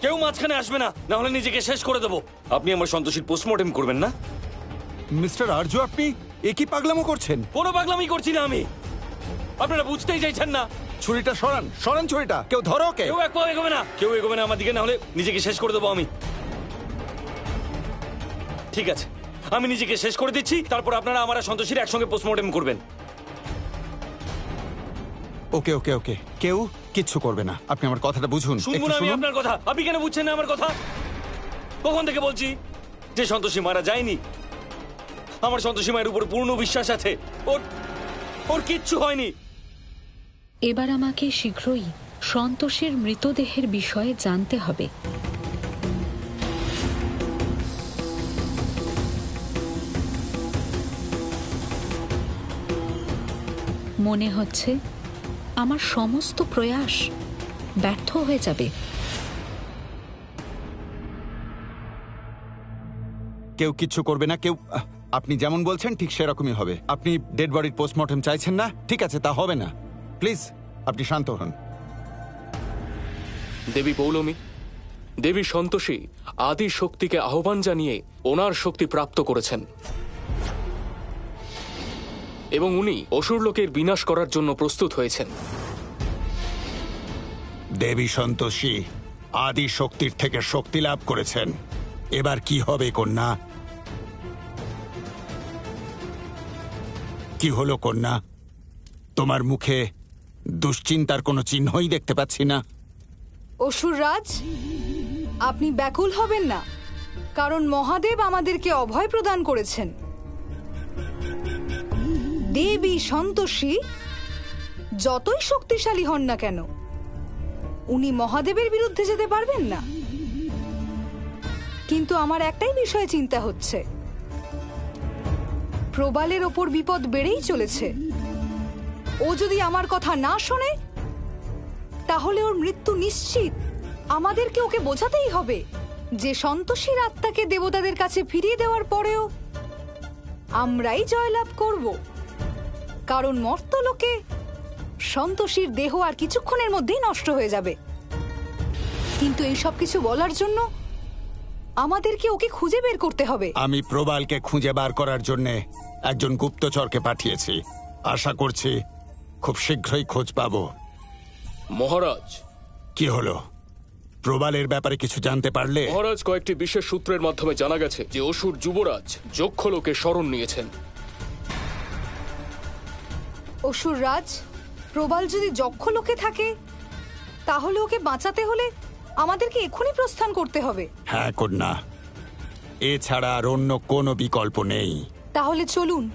কেউ মাঝখানে আসবে না, না হলে নিজেকে শেষ করে দেবো। আপনি আমার সন্তোষীর পোস্টমর্টেম করবেন না? মিস্টার আর্য, আপনি একই পাগলামো করছেন? কোনো পাগলামি করছি না আমি, আপনারা বুঝতেই চাইছেন না। ছুরিটা সরান, সরান ছুরিটা। কেউ ধরো ওকে। কেউ এক পাও এগোবে না, কেউ এগোবে না আমার দিকে, না হলে নিজেকে শেষ করে দেবো আমি। ঠিক আছে, আমি নিজেকে শেষ করে দিচ্ছি, তারপর আপনারা আমার আর সন্তোষীর একসঙ্গে পোস্টমর্টেম করবেন। ওকে ওকে ওকে, কেউ কিচ্ছু করবে না। আপনি আমার কথাটা বুঝুন। শুনবো না আমি আপনার কথা? আপনি কেন বুঝছেন না আমার কথা? কখন থেকে বলছি যে সন্তোষী মারা যায়নি। আমার সন্তোষী মায়ের উপর পূর্ণ বিশ্বাস আছে, ওর কিচ্ছু হয়নি। এবার আমাকে শীঘ্রই সন্তোষের মৃতদেহের বিষয়ে জানতে হবে। মনে হচ্ছে আমার সমস্ত প্রয়াস ব্যর্থ হয়ে যাবে। কেউ কিচ্ছু করবে না, কেউ। আপনি যেমন বলছেন ঠিক সেরকমই হবে। আপনি ডেড বডির পোস্টমর্টেম চাইছেন না? ঠিক আছে, তা হবে না। প্লিজ আপনি শান্ত হন। দেবী পৌলমী, দেবী সন্তোষী আদি শক্তিকে আহ্বান জানিয়ে ওনার শক্তি প্রাপ্ত করেছেন এবং উনি অসুরলোকের বিনাশ করার জন্য প্রস্তুত হয়েছেন। দেবী সন্তোষী আদি শক্তির থেকে শক্তি লাভ করেছেন। এবার কি হবে কন্যা? কি হলো কন্যা? তোমার মুখে দুশ্চিন্তার কোনো চিহ্নই দেখতে পাচ্ছি না। অসুররাজ, আপনি ব্যাকুল হবেন না, কারণ মহাদেব আমাদেরকে অভয় প্রদান করেছেন। দেবী সন্তোষী যতই শক্তিশালী হন না কেন, উনি মহাদেবের বিরুদ্ধে যেতে পারবেন না। কিন্তু আমার একটাই বিষয়ে চিন্তা হচ্ছে, প্রবালের ওপর বিপদ বেড়েই চলেছে। ও যদি আমার কথা না শোনে তাহলে ওর মৃত্যু নিশ্চিত। আমাদেরকে ওকে বোঝাতেই হবে যে সন্তোষীর আত্মাকে দেবতাদের কাছে ফিরিয়ে দেওয়ার পরেও আমরাই জয়লাভ করব, কারণ মর্তলোকে সন্তোষীর দেহ আর কিছুক্ষণের মধ্যেই নষ্ট হয়ে যাবে। কিন্তু এই সব কিছু বলার জন্য আমাদেরকে ওকে খুঁজে বের করতে হবে। আমি প্রবালকে খুঁজে বার করার জন্য একজন গুপ্তচরকে পাঠিয়েছি। আশা করছি খুব শীঘ্রই খোঁজ পাবো। মহারাজ, কি হলো? প্রবালের ব্যাপারে কিছু জানতে পারলে? মহারাজ, কয়েকটি বিশেষ সূত্রের মাধ্যমে জানা গেছে যে অসুর যুবরাজ যক্ষলোকে শরণ নিয়েছেন। অসুররাজ, প্রবাল যদি যক্ষলোকে থাকে তাহলে ওকে বাঁচাতে হলে আমাদেরকে এখনই প্রস্থান করতে হবে। হ্যাঁ কন্যা, এছাড়া আর অন্য কোনো বিকল্প নেই। তাহলে চলুন।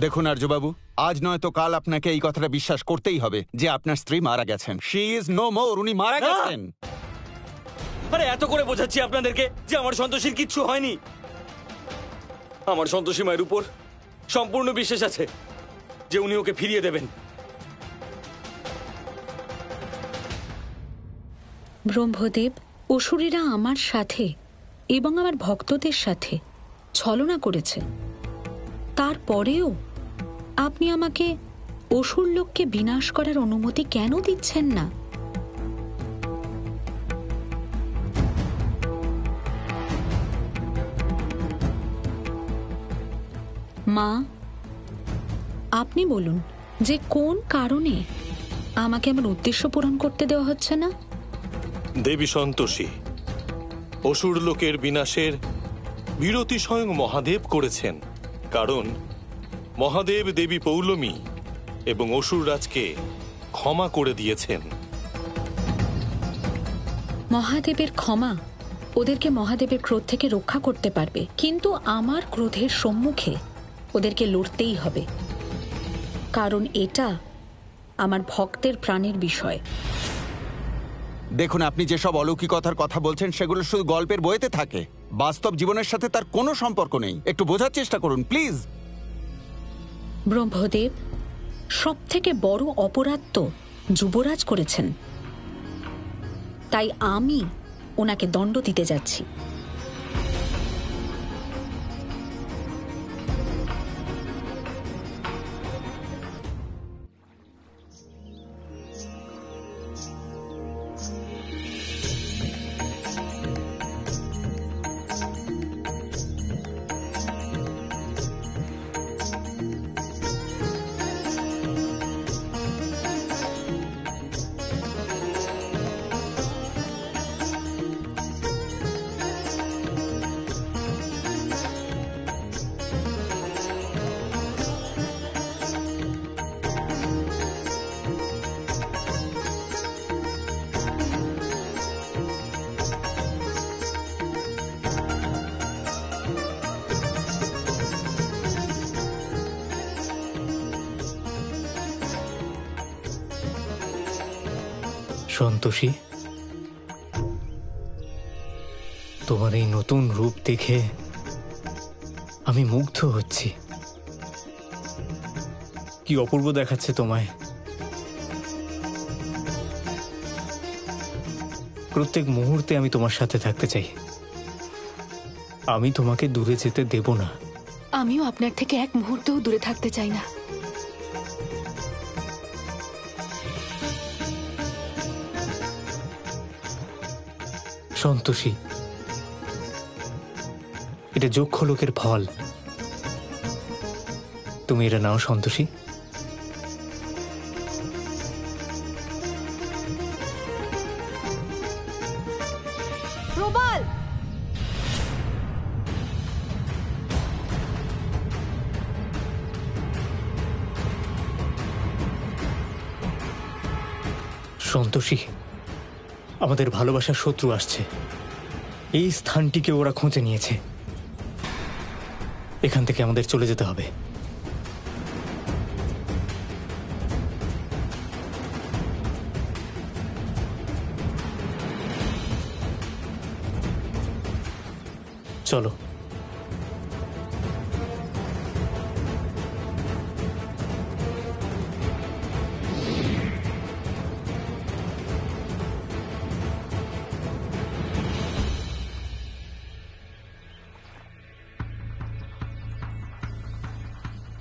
দেখুন আর্যবাবু, আজ নয়তো কাল আপনাকে এই কথাটা বিশ্বাস করতেই হবে যে আপনার স্ত্রী মারা গেছেন। She is no more. উনি মারা গেছেন। আরে এত করে বোঝাচ্ছি আপনাদেরকে যে আমার সন্তোষীর কিচ্ছু হয়নি। আমার সন্তোষী মায়ের উপর সম্পূর্ণ বিশ্বাস আছে যে উনি ওকে ফিরিয়ে দেবেন। ব্রহ্মদেব, অসুরেরা আমার সাথে এবং আমার ভক্তদের সাথে ছলনা করেছে, তারপরেও আপনি আমাকে অসুরলোককে বিনাশ করার অনুমতি কেন দিচ্ছেন না? মা, আপনি বলুন যে কোন কারণে আমাকে আমার উদ্দেশ্য পূরণ করতে দেওয়া হচ্ছে না? দেবী সন্তোষী, অসুর লোকের বিনাশের বিরতি স্বয়ং মহাদেব করেছেন, কারণ মহাদেব দেবী পৌলমী এবং অসুররাজকে ক্ষমা করে দিয়েছেন। মহাদেবের ক্ষমা ওদেরকে মহাদেবের ক্রোধ থেকে রক্ষা করতে পারবে, কিন্তু আমার ক্রোধের সম্মুখে ওদেরকে লড়তেই হবে, কারণ এটা আমার ভক্তের প্রাণের বিষয়। দেখুন, আপনি যেসব অলৌকিকতার কথা বলছেন সেগুলো শুধু গল্পের বইতে থাকে, বাস্তব জীবনের সাথে তার কোনো সম্পর্ক নেই। একটু বোঝার চেষ্টা করুন প্লিজ। ব্রহ্মদেব, সব থেকে বড় অপরাধ তো যুবরাজ করেছেন, তাই আমি ওনাকে দণ্ড দিতে যাচ্ছি। সন্তোষী, তোমার এই নতুন রূপ দেখে আমি মুগ্ধ হচ্ছি। কি অপূর্ব দেখাচ্ছে তোমায়। প্রত্যেক মুহূর্তে আমি তোমার সাথে থাকতে চাই। আমি তোমাকে দূরে যেতে দেব না। আমিও আপনার থেকে এক মুহূর্তেও দূরে থাকতে চাই না। সন্তোষী, এটা যক্ষ লোকের ফল। তুমি এটা নাও সন্তোষী। প্রবাল, সন্তোষী, আমাদের ভালোবাসার শত্রু আসছে। এই স্থানটিকে ওরা খুঁজে নিয়েছে। এখান থেকে আমাদের চলে যেতে হবে। চলো।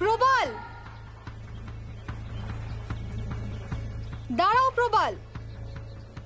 প্রবাল, দাঁড়াও প্রবাল,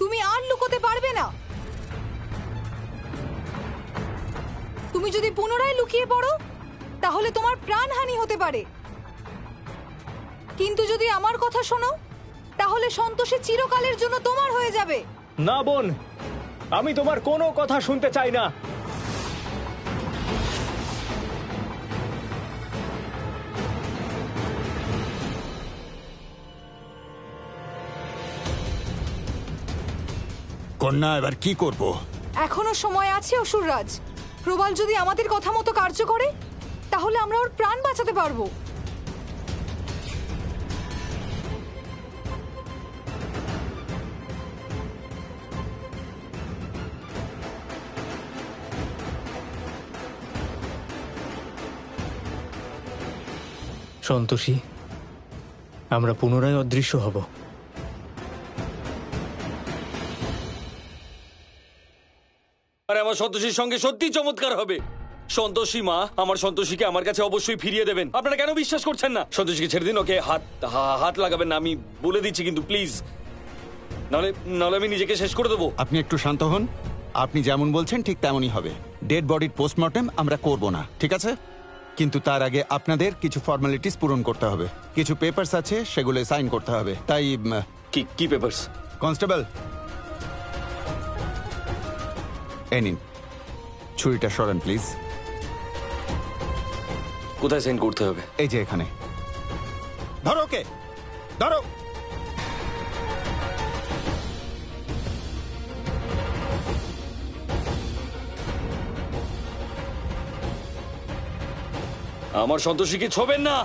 তুমি আর লুকোতে পারবে না। তুমি যদি পুনরায় লুকিয়ে পড়ো তাহলে তোমার প্রাণহানি হতে পারে। কিন্তু যদি আমার কথা শোনো তাহলে সন্তোষী চিরকালের জন্য তোমার হয়ে যাবে। না বোন, আমি তোমার কোনো কথা শুনতে চাই না। কন্যা, এবার কি করব? এখনো সময় আছে অসুররাজ। প্রবাল যদি আমাদের কথা মতো কার্য করে তাহলে আমরা ওর প্রাণ বাঁচাতে পারবো। সন্তোষী, আমরা পুনরায় অদৃশ্য হব। আর আমার সন্তোষীর সঙ্গে সত্যি চমৎকার হবে। সন্তোষী মা আমার সন্তোষীকে আমার কাছে অবশ্যই ফিরিয়ে দেবেন। আপনারা কেন বিশ্বাস করছেন না? সন্তোষীকে ছেড়ে দিন, ওকে হাত লাগাবেন না, আমি বলে দিচ্ছি কিন্তু প্লিজ, নাহলে আমি নিজেকে শেষ করে দেবো। আপনি একটু শান্ত হন। আপনি যেমন বলছেন ঠিক তেমনই হবে। ডেড বডির পোস্টমর্টেম আমরা করব না, ঠিক আছে? কিন্তু তার আগে আপনাদের কিছু ফর্মালিটিস পূরণ করতে হবে। কিছু পেপারস আছে, সেগুলো সাইন করতে হবে। তাই কি পেপারস? কনস্টেবল, এই নিন, ছুরিটা সরান প্লিজ। কোথায় সাইন করতে হবে? এই যে এখানে। ধরো ওকে, ধরো। আমার সন্তোষীকে ছোবেন না।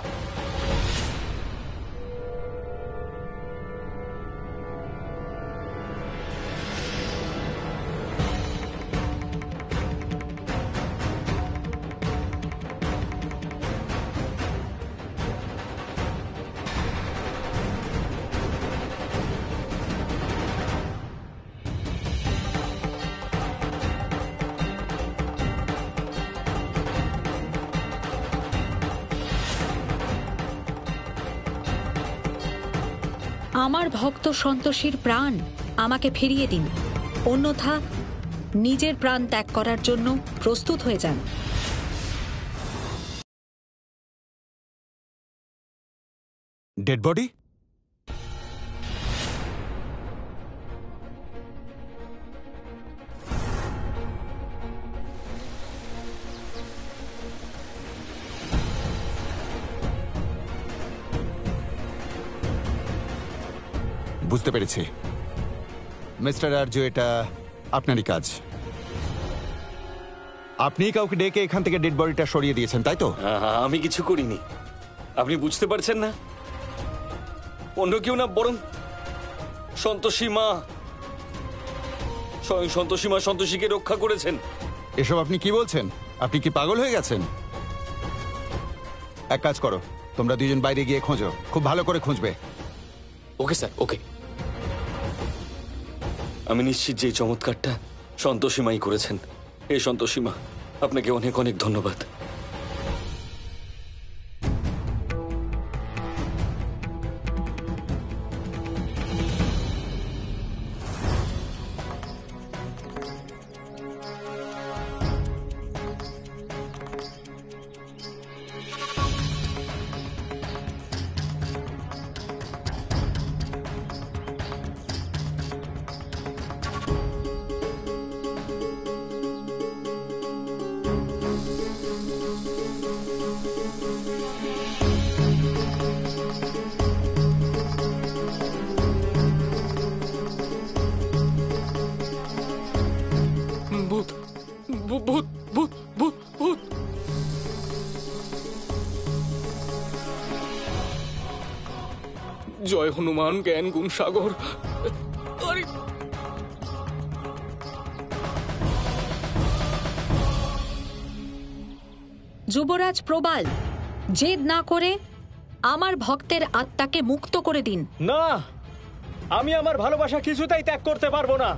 আমার ভক্ত সন্তোষীর প্রাণ আমাকে ফিরিয়ে দিন, অন্যথা নিজের প্রাণ ত্যাগ করার জন্য প্রস্তুত হয়ে যান। Dead body? বুঝতে পেরেছি মিস্টার আর্য, এটা আপনারই কাজ। আপনি কাউকে ডেকে এখান থেকে ডেড বডিটা সরিয়ে দিয়েছেন, তাই তো? আমি কিছু করিনি। আপনি বুঝতে পারছেন না? অন্য কেউ না, বরং সন্তোষী মা স্বয়ং সন্তোষী মা সন্তোষীকে রক্ষা করেছেন। এসব আপনি কি বলছেন? আপনি কি পাগল হয়ে গেছেন? এক কাজ করো, তোমরা দুজন বাইরে গিয়ে খোঁজো, খুব ভালো করে খুঁজবে। ওকে স্যার, ওকে। আমি নিশ্চিত যে এই চমৎকারটা সন্তোষী মাই করেছেন। হে সন্তোষী মা, আপনাকে অনেক অনেক ধন্যবাদ। ভূত, ভূত, ভূত, ভূত, ভূত, ভূত। জয় হনুমান জ্ঞান গুণ সাগর। আরে যুবরাজ প্রবাল, জেদ না করে আমার ভক্তের আত্মাকে মুক্ত করে দিন। না, আমি আমার ভালোবাসা কিছুতেই ত্যাগ করতে পারবো না।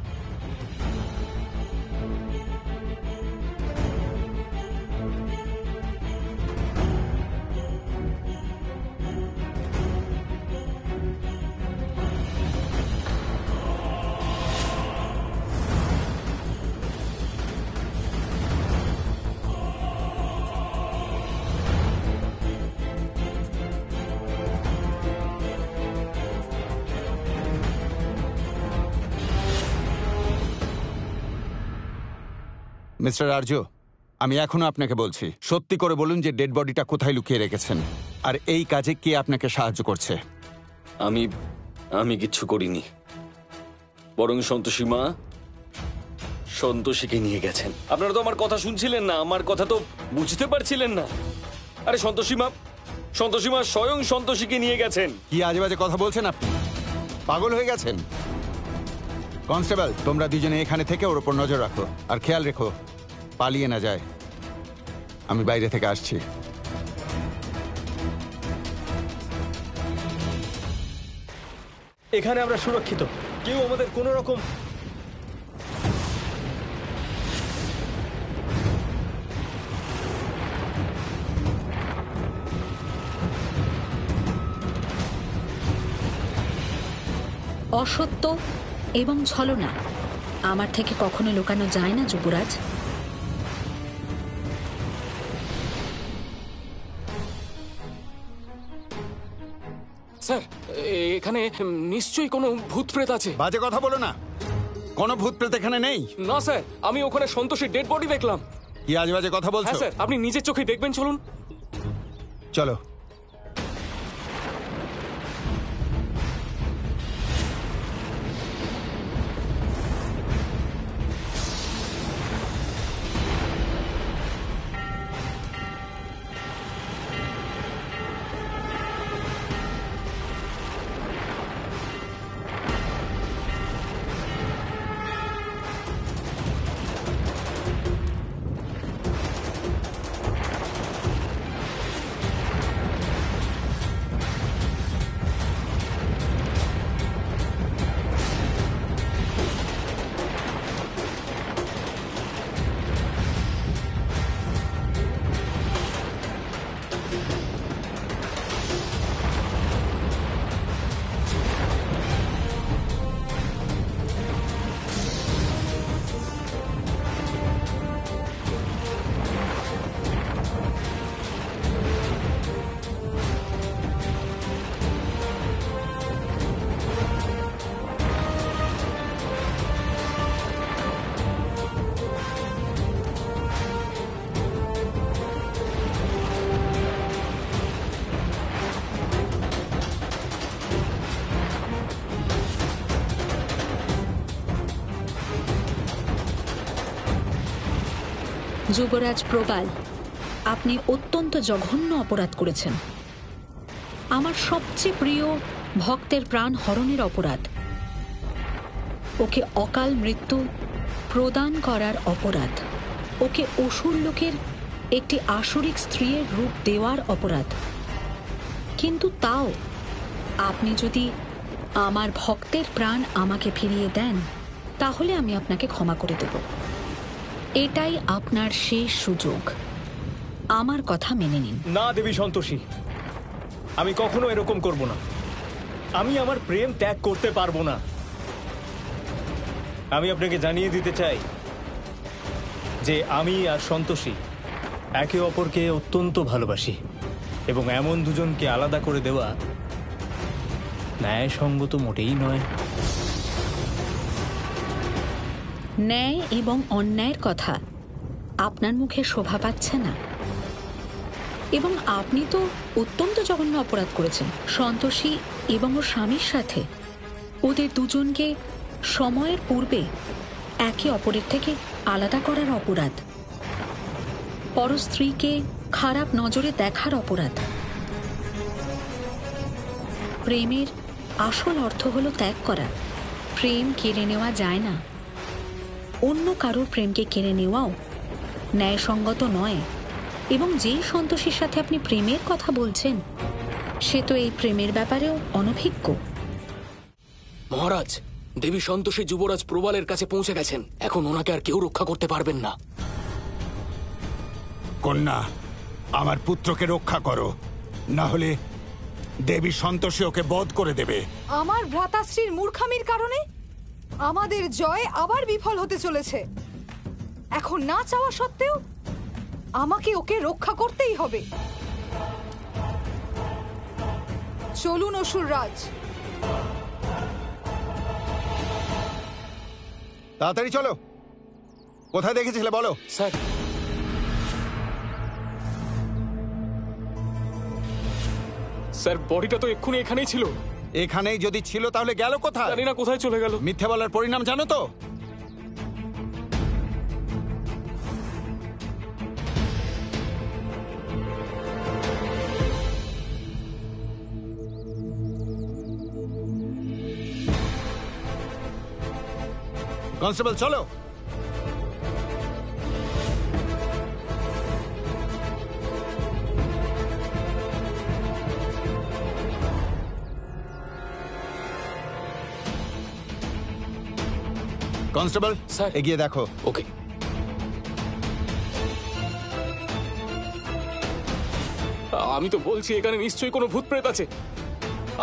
মিস্টার আর্য, আমি এখনো আপনাকে বলছি, সত্যি করে বলুন যে ডেড বডিটা কোথায় লুকিয়ে রেখেছেন, আর এই কাজে কে আপনাকে সাহায্য করছে? আমি কিচ্ছু করিনি, বরং সন্তোষী মা সন্তোষীকে নিয়ে গেছেন। আপনারা তো আমার কথা শুনছিলেন না, আমার কথা তো বুঝতে পারছিলেন না। আরে সন্তোষী মা স্বয়ং সন্তোষীকে নিয়ে গেছেন। কি আজে বাজে কথা বলছেন আপনি? পাগল হয়ে গেছেন? কনস্টেবল, তোমরা দুজনে এখানে থেকে ওর উপর নজর রাখো, আর খেয়াল রেখো পালিয়ে না যায়। আমি বাইরে থেকে আসছি। এখানে আমরা সুরক্ষিত, কেউ আমাদের কোনো রকম অসত্য এবং ছলনা আমার থেকে কখনো লুকানো যায় না যুবরাজ। স্যার, এখানে নিশ্চয়ই কোনো ভূত প্রেত আছে। বাজে কথা বলো না, কোনো ভূত প্রেত এখানে নেই। না স্যার, আমি ওখানে সন্তোষীর ডেড বডি দেখলাম। কি আজে বাজে কথা বলছো? হ্যাঁ স্যার, আপনি নিজের চোখে দেখবেন, চলুন। চলো। যুবরাজ প্রবাল, আপনি অত্যন্ত জঘন্য অপরাধ করেছেন। আমার সবচেয়ে প্রিয় ভক্তের প্রাণ হরণের অপরাধ। ওকে অকাল মৃত্যু প্রদান করার অপরাধ, ওকে অসুর লোকের একটি আসরিক স্ত্রীর রূপ দেওয়ার অপরাধ। কিন্তু তাও আপনি যদি আমার ভক্তের প্রাণ আমাকে ফিরিয়ে দেন, তাহলে আমি আপনাকে ক্ষমা করে দেব। এটাই আপনার শেষ সুযোগ। আমার কথা মেনে নিন। না দেবী সন্তোষী, আমি কখনো এরকম করব না। আমি আমার প্রেম ত্যাগ করতে পারবো না। আমি আপনাকে জানিয়ে দিতে চাই যে আমি আর সন্তোষী একে অপরকে অত্যন্ত ভালোবাসি, এবং এমন দুজনকে আলাদা করে দেওয়া ন্যায়সঙ্গত মোটেই নয়। ন্যায় এবং অন্যায়ের কথা আপনার মুখে শোভা পাচ্ছে না, এবং আপনি তো অত্যন্ত জঘন্য অপরাধ করেছেন। সন্তোষী এবং ওর স্বামীর সাথে ওদের দুজনকে সময়ের পূর্বে একে অপরের থেকে আলাদা করার অপরাধ, পরস্ত্রীকে খারাপ নজরে দেখার অপরাধ। প্রেমের আসল অর্থ হলো ত্যাগ করা। প্রেম কেড়ে নেওয়া যায় না। অন্য কারোর প্রেমকে কেড়ে নেওয়াও ন্যায়সঙ্গত নয়। এবং যেই সন্তোষীর সাথে আপনি প্রেমের কথা বলছেন, সে তো এই প্রেমের ব্যাপারেও অনভিজ্ঞ। মহারাজ, দেবী সন্তোষী যুবরাজ প্রবালের কাছে পৌঁছে গেছেন। এখন ওনাকে আর কেউ রক্ষা করতে পারবেন না। কন্যা, আমার পুত্রকে রক্ষা করো, না হলে দেবী সন্তোষী ওকে বধ করে দেবে। আমার ভ্রাতাশ্রীর মূর্খামির কারণে আমাদের জয় আবার বিফল হতে চলেছে। এখন না চাওয়া সত্ত্বেও আমাকে ওকে রক্ষা করতেই হবে। চলুন অসুররাজ। তাড়াতাড়ি চলো। কোথায় দেখেছিলে বলো। স্যার, স্যার বডিটা তো এক্ষুনি এখানেই ছিল। এখানেই যদি ছিল তাহলে গেল কোথায়? জানি না কোথায় চলে গেল। মিথ্যে বলার পরিণাম জানো তো? কনস্টেবল চলো। Constable sir. এগিয়ে দেখো। ওকে। আমি তো বলছি এখানে নিশ্চয়ই কোনো ভূত প্রেত আছে।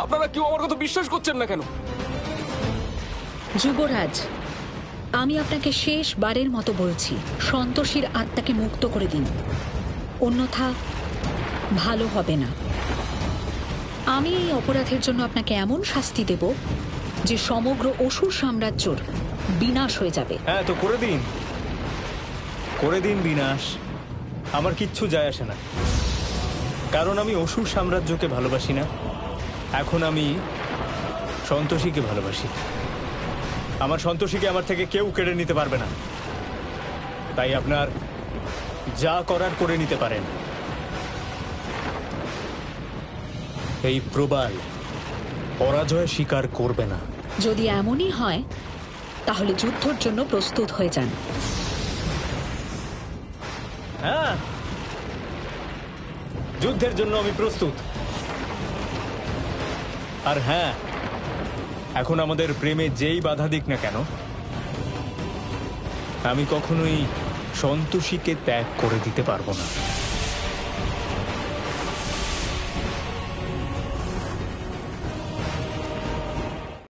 আপনারা কেউ আমার কথা বিশ্বাস করছেন না কেন? যুবরাজ, আমি আপনাকে শেষবারের মতো বলছি, সন্তোষীর আত্মাকে মুক্ত করে দিন, অন্যথা ভালো হবে না। আমি এই অপরাধের জন্য আপনাকে এমন শাস্তি দেব যে সমগ্র অসুর সাম্রাজ্যর বিনাশ হয়ে যাবে। হ্যাঁ, তো করে দিন, করে দিন বিনাশ। আমার কিচ্ছু যায় আসে না, কারণ আমি অসুর সাম্রাজ্যকে ভালোবাসি না। এখন আমি সন্তোষীকে ভালোবাসি। আমার সন্তোষীকে আমার থেকে কেউ কেড়ে নিতে পারবে না। তাই আপনার যা করার করে নিতে পারেন। এই প্রবাল পরাজয় স্বীকার করবে না। যদি এমনই হয় তাহলে যুদ্ধের জন্য প্রস্তুত হয়ে যান। হ্যাঁ, যুদ্ধের জন্য আমি প্রস্তুত। আর হ্যাঁ, এখন আমাদের প্রেমে যেই বাধা দিক না কেন, আমি কখনোই সন্তোষীকে ত্যাগ করে দিতে পারবো না।